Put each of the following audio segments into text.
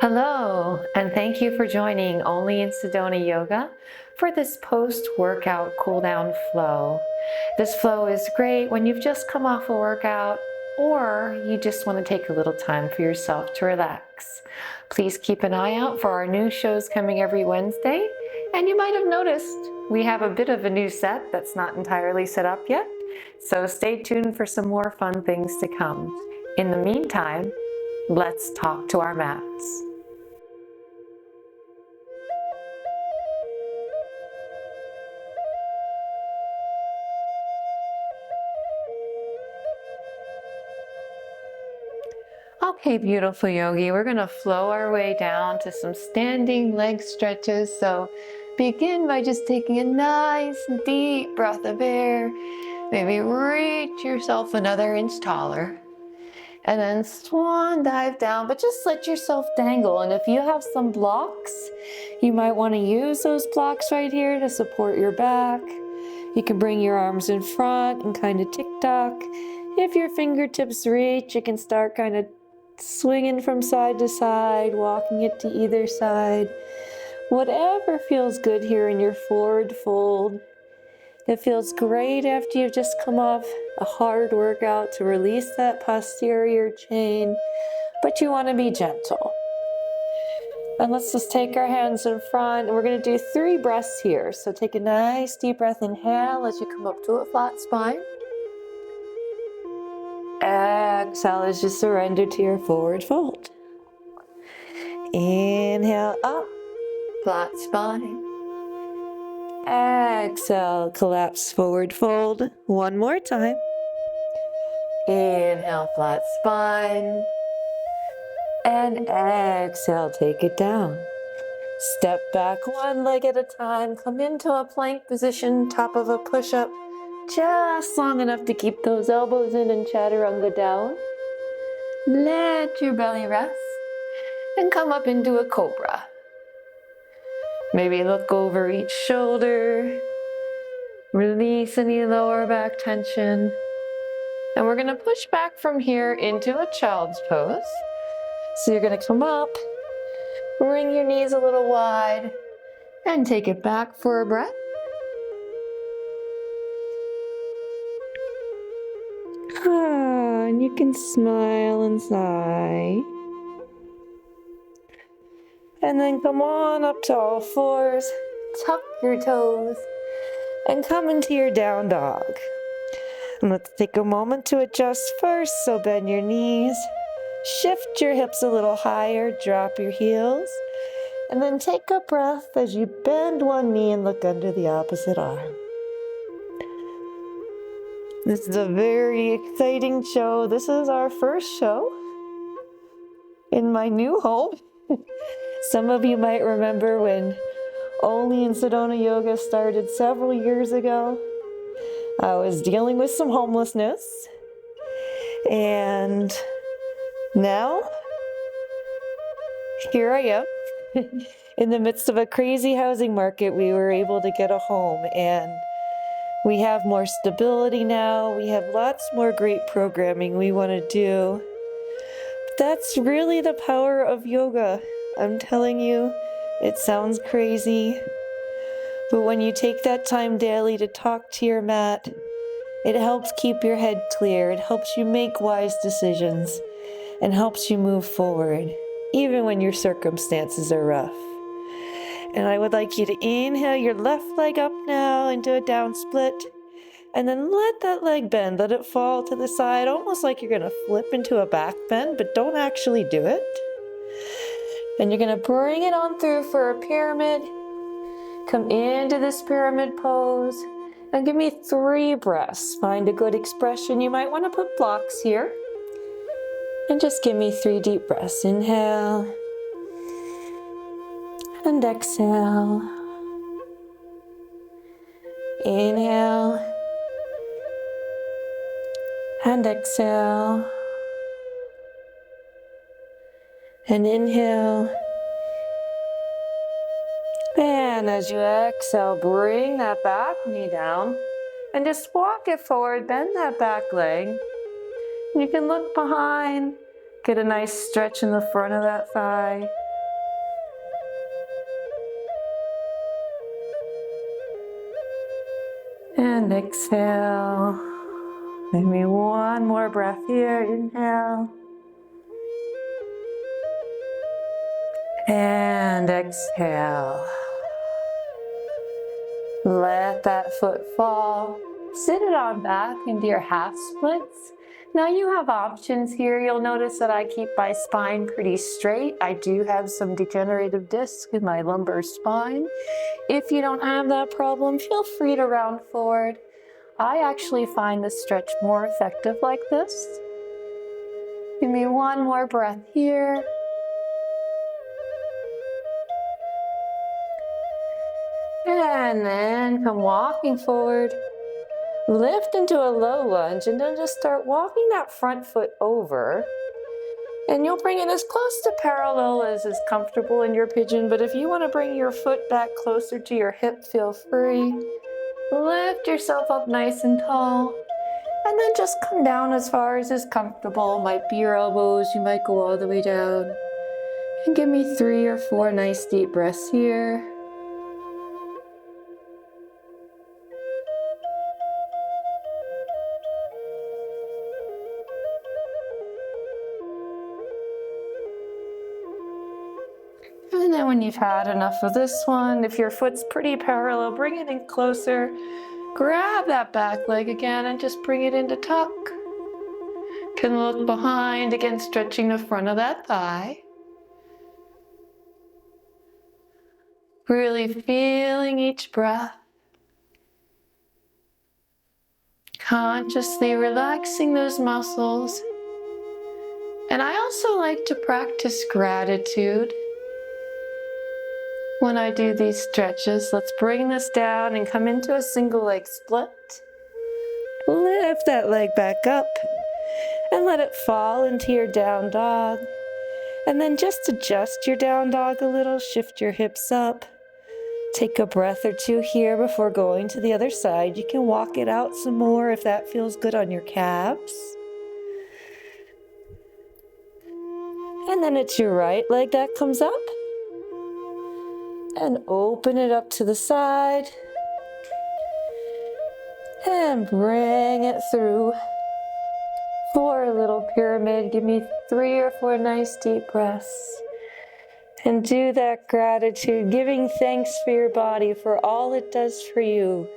Hello, and thank you for joining Only in Sedona Yoga for this post-workout cool-down flow. This flow is great when you've just come off a workout or you just want to take a little time for yourself to relax. Please keep an eye out for our new shows coming every Wednesday, and you might have noticed we have a bit of a new set that's not entirely set up yet, so stay tuned for some more fun things to come. In the meantime, let's talk to our mats. Okay, beautiful yogi, we're going to flow our way down to some standing leg stretches. So begin by just taking a nice deep breath of air. Maybe reach yourself another inch taller. And then swan dive down, but just let yourself dangle. And if you have some blocks, you might want to use those blocks right here to support your back. You can bring your arms in front and kind of tick-tock. If your fingertips reach, you can start kind of swinging from side to side, walking it to either side. Whatever feels good here in your forward fold. It feels great after you've just come off a hard workout to release that posterior chain, but you want to be gentle. And let's just take our hands in front, and we're going to do 3 breaths here. So take a nice deep breath, inhale as you come up to a flat spine. Exhale as you surrender to your forward fold. Inhale up, flat spine. Exhale, collapse forward fold. One more time. Inhale, flat spine. And exhale, take it down. Step back one leg at a time. Come into a plank position, top of a push-up. Just long enough to keep those elbows in and chaturanga down. Let your belly rest. And come up into a cobra. Maybe look over each shoulder. Release any lower back tension. And we're going to push back from here into a child's pose. So you're going to come up, bring your knees a little wide, and take it back for a breath. And you can smile and sigh. And then come on up to all fours, tuck your toes, and come into your down dog. And let's take a moment to adjust first, so bend your knees, shift your hips a little higher, drop your heels, and then take a breath as you bend one knee and look under the opposite arm. This is a very exciting show. This is our first show in my new home. Some of you might remember when Only in Sedona Yoga started several years ago. I was dealing with some homelessness, and now here I am. In the midst of a crazy housing market, we were able to get a home, and we have more stability now. We have lots more great programming we want to do. But that's really the power of yoga. I'm telling you, it sounds crazy, but when you take that time daily to talk to your mat, it helps keep your head clear. It helps you make wise decisions and helps you move forward, even when your circumstances are rough. And I would like you to inhale your left leg up now into a down split, and then let that leg bend. Let it fall to the side, almost like you're going to flip into a back bend, but don't actually do it. And you're going to bring it on through for a pyramid. Come into this pyramid pose and give me 3 breaths. Find a good expression. You might want to put blocks here. And just give me 3 deep breaths. Inhale and exhale. Inhale and exhale. And inhale. And as you exhale, bring that back knee down and just walk it forward, bend that back leg. You can look behind, get a nice stretch in the front of that thigh. And exhale. Maybe one more breath here. Inhale. And exhale. Let that foot fall. Sit it on back into your half splits. Now you have options here. You'll notice that I keep my spine pretty straight. I do have some degenerative disc in my lumbar spine. If you don't have that problem, feel free to round forward. I actually find the stretch more effective like this. Give me one more breath here. And then come walking forward. Lift into a low lunge and then just start walking that front foot over. And you'll bring it as close to parallel as is comfortable in your pigeon, but if you want to bring your foot back closer to your hip, feel free. Lift yourself up nice and tall. And then just come down as far as is comfortable. Might be your elbows, you might go all the way down. And give me 3 or 4 nice deep breaths here. And then when you've had enough of this one, if your foot's pretty parallel, bring it in closer. Grab that back leg again and just bring it into tuck. Can look behind, again stretching the front of that thigh. Really feeling each breath. Consciously relaxing those muscles. And I also like to practice gratitude when I do these stretches. Let's bring this down and come into a single leg split. Lift that leg back up and let it fall into your down dog. And then just adjust your down dog a little, shift your hips up. Take a breath or 2 here before going to the other side. You can walk it out some more if that feels good on your calves. And then it's your right leg that comes up. And open it up to the side. And bring it through for a little pyramid. Give me 3 or 4 nice deep breaths. And do that gratitude, giving thanks for your body, for all it does for you.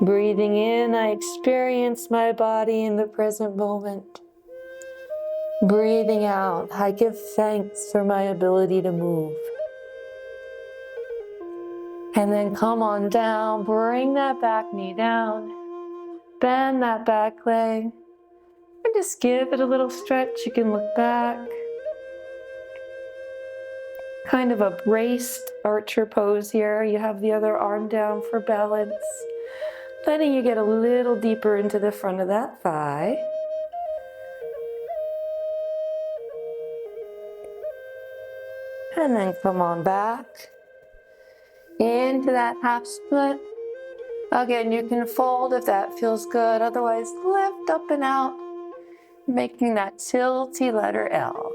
Breathing in, I experience my body in the present moment. Breathing out, I give thanks for my ability to move. And then come on down, bring that back knee down, bend that back leg, and just give it a little stretch. You can look back. Kind of a braced archer pose here. You have the other arm down for balance. Letting you get a little deeper into the front of that thigh. And then come on back into that half split. Again, you can fold if that feels good. Otherwise, lift up and out, making that tilty letter L.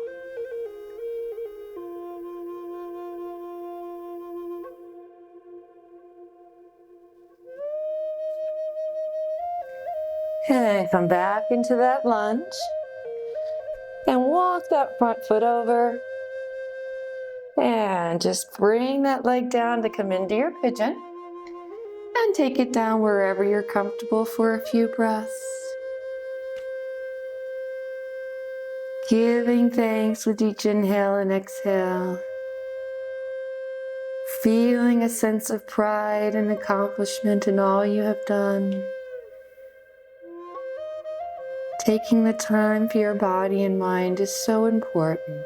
And then come back into that lunge. And walk that front foot over. And just bring that leg down to come into your pigeon. And take it down wherever you're comfortable for a few breaths. Giving thanks with each inhale and exhale. Feeling a sense of pride and accomplishment in all you have done. Taking the time for your body and mind is so important.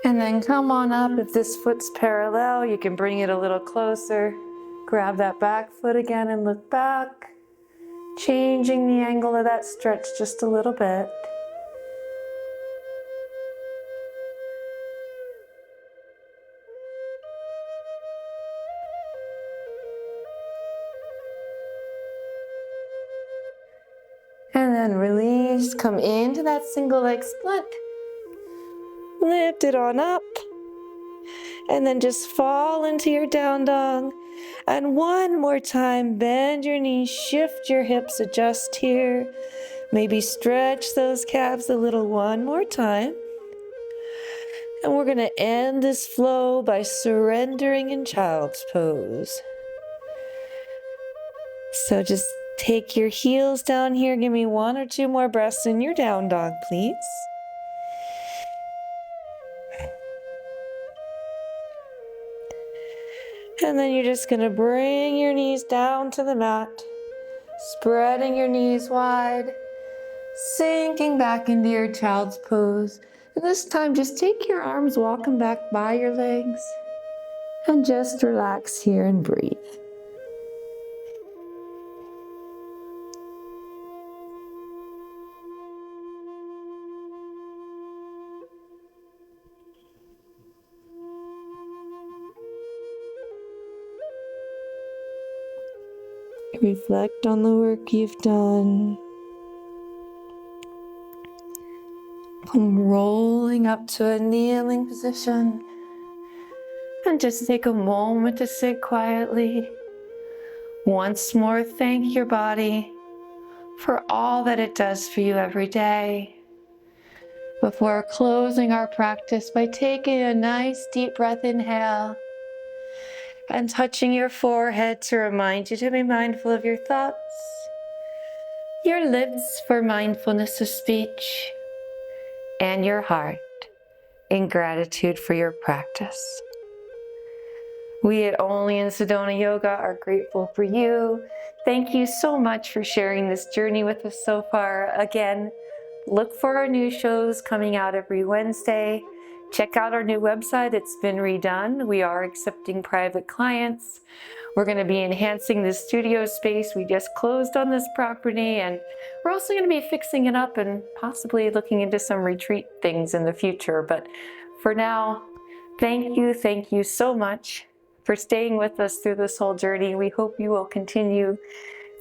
And then come on up. If this foot's parallel, you can bring it a little closer. Grab that back foot again and look back. Changing the angle of that stretch just a little bit. And then release, come into that single leg split. Lift it on up. And then just fall into your down dog. And one more time, bend your knees, shift your hips, adjust here. Maybe stretch those calves a little one more time. And we're going to end this flow by surrendering in child's pose. So just take your heels down here. Give me 1 or 2 more breaths in your down dog, please. And then you're just going to bring your knees down to the mat, spreading your knees wide, sinking back into your child's pose. And this time, just take your arms, walk them back by your legs, and just relax here and breathe. Reflect on the work you've done. Come rolling up to a kneeling position. And just take a moment to sit quietly. Once more, thank your body for all that it does for you every day. Before closing our practice by taking a nice deep breath inhale and touching your forehead to remind you to be mindful of your thoughts, your lips for mindfulness of speech, and your heart in gratitude for your practice. We at Only in Sedona Yoga are grateful for you. Thank you so much for sharing this journey with us so far. Again, look for our new shows coming out every Wednesday. Check out our new website. It's been redone. We are accepting private clients. We're going to be enhancing the studio space. We just closed on this property, and we're also going to be fixing it up and possibly looking into some retreat things in the future. But for now, thank you so much for staying with us through this whole journey. We hope you will continue.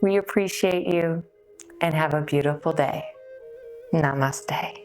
We appreciate you, and have a beautiful day. Namaste.